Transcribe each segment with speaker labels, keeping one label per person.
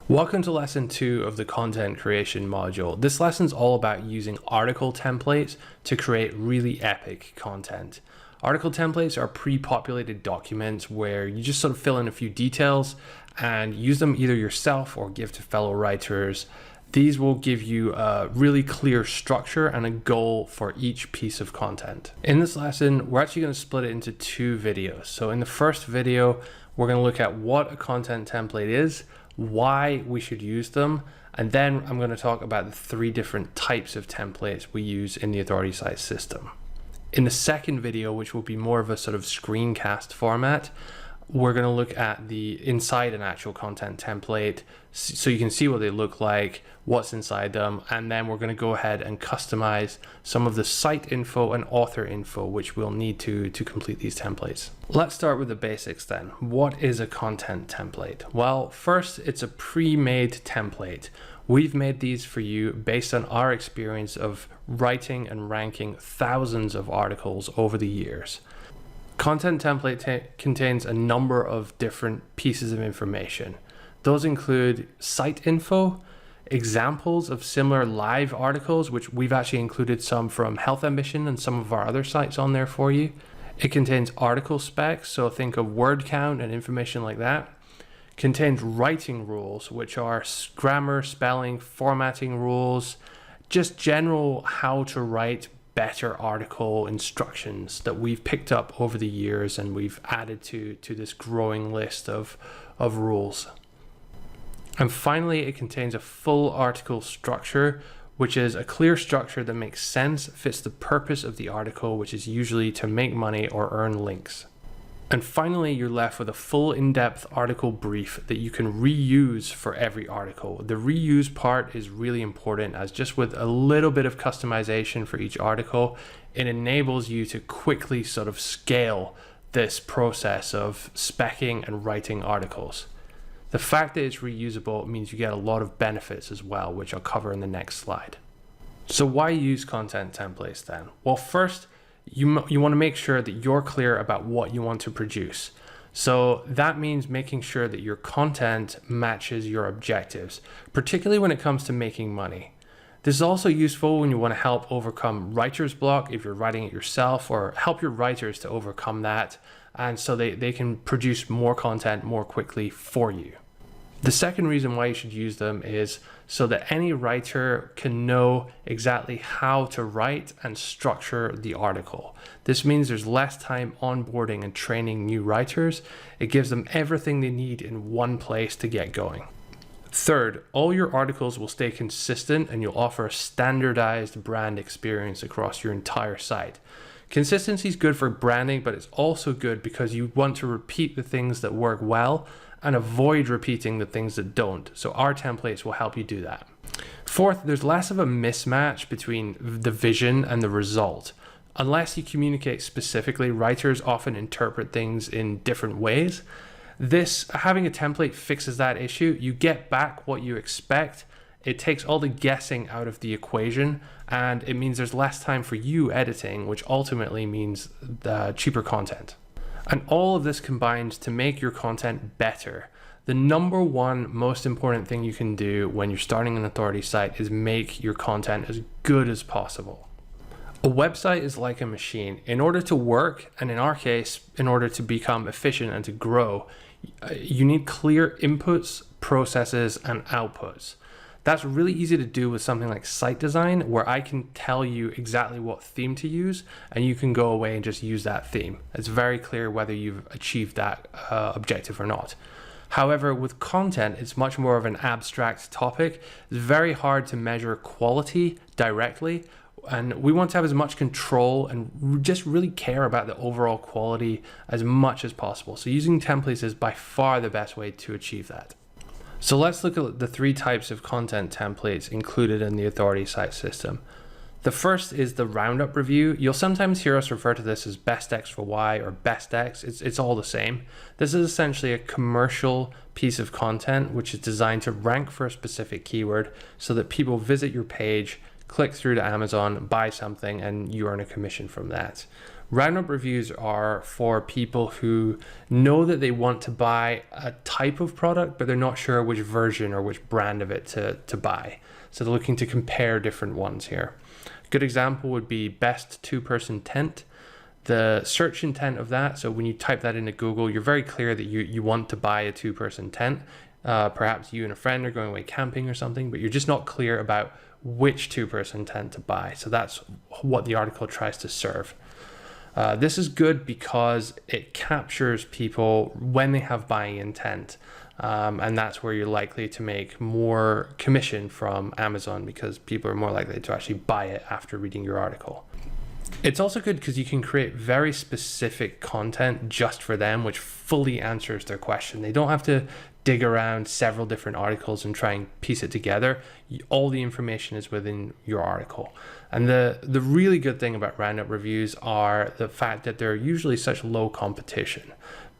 Speaker 1: Welcome to lesson 2 of the content creation module. This lesson is all about using article templates to create really epic content. Article templates are pre-populated documents where you just sort of fill in a few details and use them either yourself or give to fellow writers. These will give you a really clear structure and a goal for each piece of content. In this lesson, we're actually going to split it into 2 videos. So in the first video, we're going to look at what a content template is, why we should use them, and then I'm going to talk about the 3 different types of templates we use in the authority site system. In the second video, which will be more of a sort of screencast format, we're going to look at the inside an actual content template so you can see what they look like, what's inside them, and then we're going to go ahead and customize some of the site info and author info which we'll need to complete these templates. Let's start with the basics then. What is a content template? Well, first, it's a pre-made template. We've made these for you based on our experience of writing and ranking thousands of articles over the years. Content template contains a number of different pieces of information. Those include site info, examples of similar live articles, which we've actually included some from Health Ambition and some of our other sites on there for you. It contains article specs, so think of word count and information like that. Contains writing rules, which are grammar, spelling, formatting rules, just general how to write better article instructions that we've picked up over the years and we've added to this growing list of rules. And finally, it contains a full article structure, which is a clear structure that makes sense, fits the purpose of the article, which is usually to make money or earn links. And finally, you're left with a full in-depth article brief that you can reuse for every article. The reuse part is really important, as just with a little bit of customization for each article, it enables you to quickly sort of scale this process of speccing and writing articles. The fact that it's reusable means you get a lot of benefits as well, which I'll cover in the next slide. So why use content templates then? Well, first, you want to make sure that you're clear about what you want to produce. So that means making sure that your content matches your objectives, particularly when it comes to making money. This is also useful when you want to help overcome writer's block if you're writing it yourself, or help your writers to overcome that, and so they can produce more content more quickly for you. The second reason why you should use them is so that any writer can know exactly how to write and structure the article. This means there's less time onboarding and training new writers. It gives them everything they need in one place to get going. Third, all your articles will stay consistent and you'll offer a standardized brand experience across your entire site. Consistency is good for branding, but it's also good because you want to repeat the things that work well and avoid repeating the things that don't. So our templates will help you do that. Fourth, there's less of a mismatch between the vision and the result. Unless you communicate specifically, writers often interpret things in different ways. Having a template fixes that issue. You get back what you expect. It takes all the guessing out of the equation, and it means there's less time for you editing, which ultimately means the cheaper content. And all of this combines to make your content better. The number one most important thing you can do when you're starting an authority site is make your content as good as possible. A website is like a machine. In order to work, and in our case, in order to become efficient and to grow, you need clear inputs, processes, and outputs. That's really easy to do with something like site design, where I can tell you exactly what theme to use and you can go away and just use that theme. It's very clear whether you've achieved that objective or not. However, with content, it's much more of an abstract topic. It's very hard to measure quality directly, and we want to have as much control and just really care about the overall quality as much as possible. So using templates is by far the best way to achieve that. So let's look at the 3 types of content templates included in the authority site system. The first is the roundup review. You'll sometimes hear us refer to this as best X for Y or best X. It's all the same. This is essentially a commercial piece of content which is designed to rank for a specific keyword so that people visit your page, click through to Amazon, buy something, and you earn a commission from that. Roundup reviews are for people who know that they want to buy a type of product, but they're not sure which version or which brand of it to buy. So they're looking to compare different ones here. A good example would be best two-person tent. The search intent of that, so when you type that into Google, you're very clear that you want to buy a two-person tent. Perhaps you and a friend are going away camping or something, but you're just not clear about which two-person tent to buy. So that's what the article tries to serve. This is good because it captures people when they have buying intent. And that's where you're likely to make more commission from Amazon, because people are more likely to actually buy it after reading your article. It's also good because you can create very specific content just for them, which fully answers their question. They don't have to dig around several different articles and try and piece it together. All the information is within your article. And the really good thing about Roundup reviews are the fact that they're usually such low competition.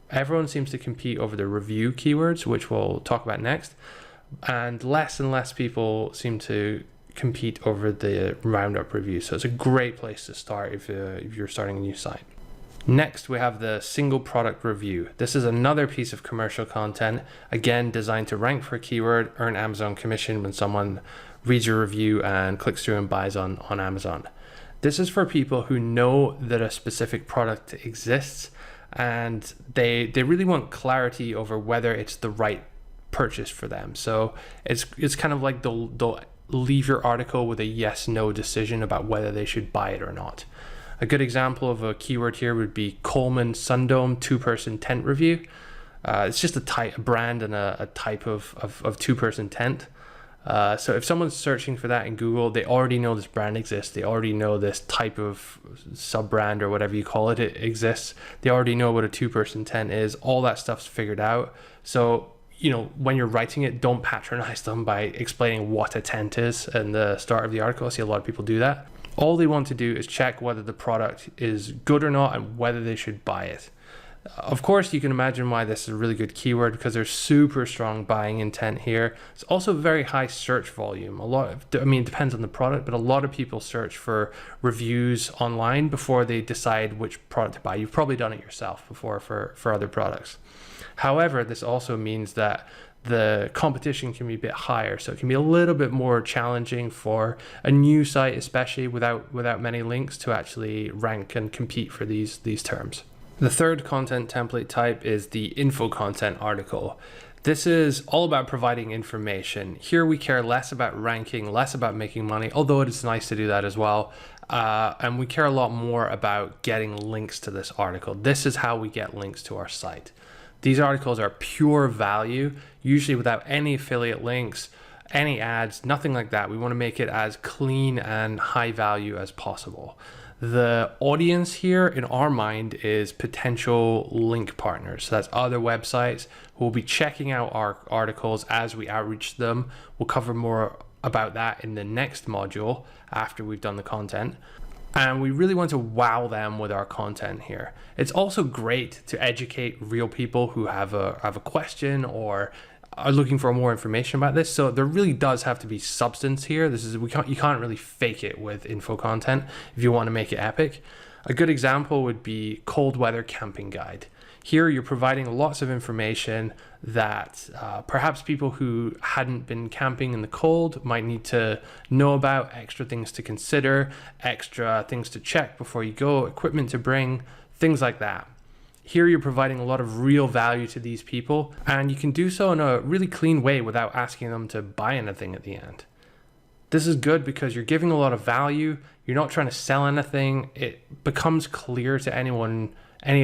Speaker 1: Everyone seems to compete over the review keywords, which we'll talk about next. And less people seem to compete over the Roundup review. So it's a great place to start if you're starting a new site. Next, we have the single product review. This is another piece of commercial content, again, designed to rank for a keyword, earn Amazon commission when someone reads your review and clicks through and buys on Amazon. This is for people who know that a specific product exists and they really want clarity over whether it's the right purchase for them. So it's kind of like they'll leave your article with a yes/no decision about whether they should buy it or not. A good example of a keyword here would be Coleman Sundome two-person tent review. It's just a brand and a type of two-person tent. So if someone's searching for that in Google, they already know this brand exists. They already know this type of sub-brand or whatever you call it exists. They already know what a two-person tent is. All that stuff's figured out. So when you're writing it, don't patronize them by explaining what a tent is in the start of the article. I see a lot of people do that. All they want to do is check whether the product is good or not and whether they should buy it. Of course, you can imagine why this is a really good keyword, because there's super strong buying intent here. It's also very high search volume. It depends on the product, but a lot of people search for reviews online before they decide which product to buy. You've probably done it yourself before for other products. However, this also means that the competition can be a bit higher, so it can be a little bit more challenging for a new site, especially without many links, to actually rank and compete for these terms. The third content template type is the info content article. This is all about providing information. Here we care less about ranking, less about making money, although it is nice to do that as well. And we care a lot more about getting links to this article. This is how we get links to our site. These articles are pure value, usually without any affiliate links, any ads, nothing like that. We want to make it as clean and high value as possible. The audience here in our mind is potential link partners. So that's other websites who will be checking out our articles as we outreach them. We'll cover more about that in the next module after we've done the content. And we really want to wow them with our content here. It's also great to educate real people who have a question or are looking for more information about this. So there really does have to be substance here. You can't really fake it with info content if you want to make it epic. A good example would be cold weather camping guide. Here you're providing lots of information that perhaps people who hadn't been camping in the cold might need to know about, extra things to consider, extra things to check before you go, equipment to bring, things like that. Here you're providing a lot of real value to these people, and you can do so in a really clean way without asking them to buy anything at the end. This is good because you're giving a lot of value. You're not trying to sell anything. It becomes clear to any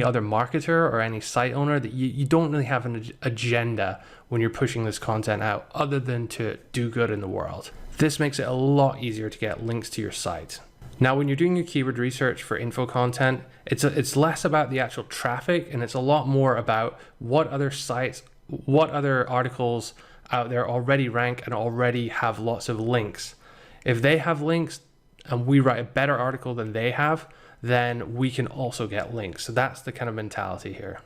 Speaker 1: other marketer or any site owner that you don't really have an agenda when you're pushing this content out other than to do good in the world. This makes it a lot easier to get links to your site. Now, when you're doing your keyword research for info content, it's less about the actual traffic and it's a lot more about what other sites, what other articles out there already rank and already have lots of links. If they have links and we write a better article than they have, then we can also get links. So that's the kind of mentality here.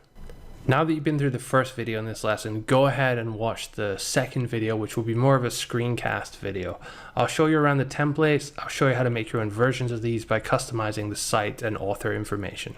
Speaker 1: Now that you've been through the first video in this lesson, go ahead and watch the second video, which will be more of a screencast video. I'll show you around the templates. I'll show you how to make your own versions of these by customizing the site and author information.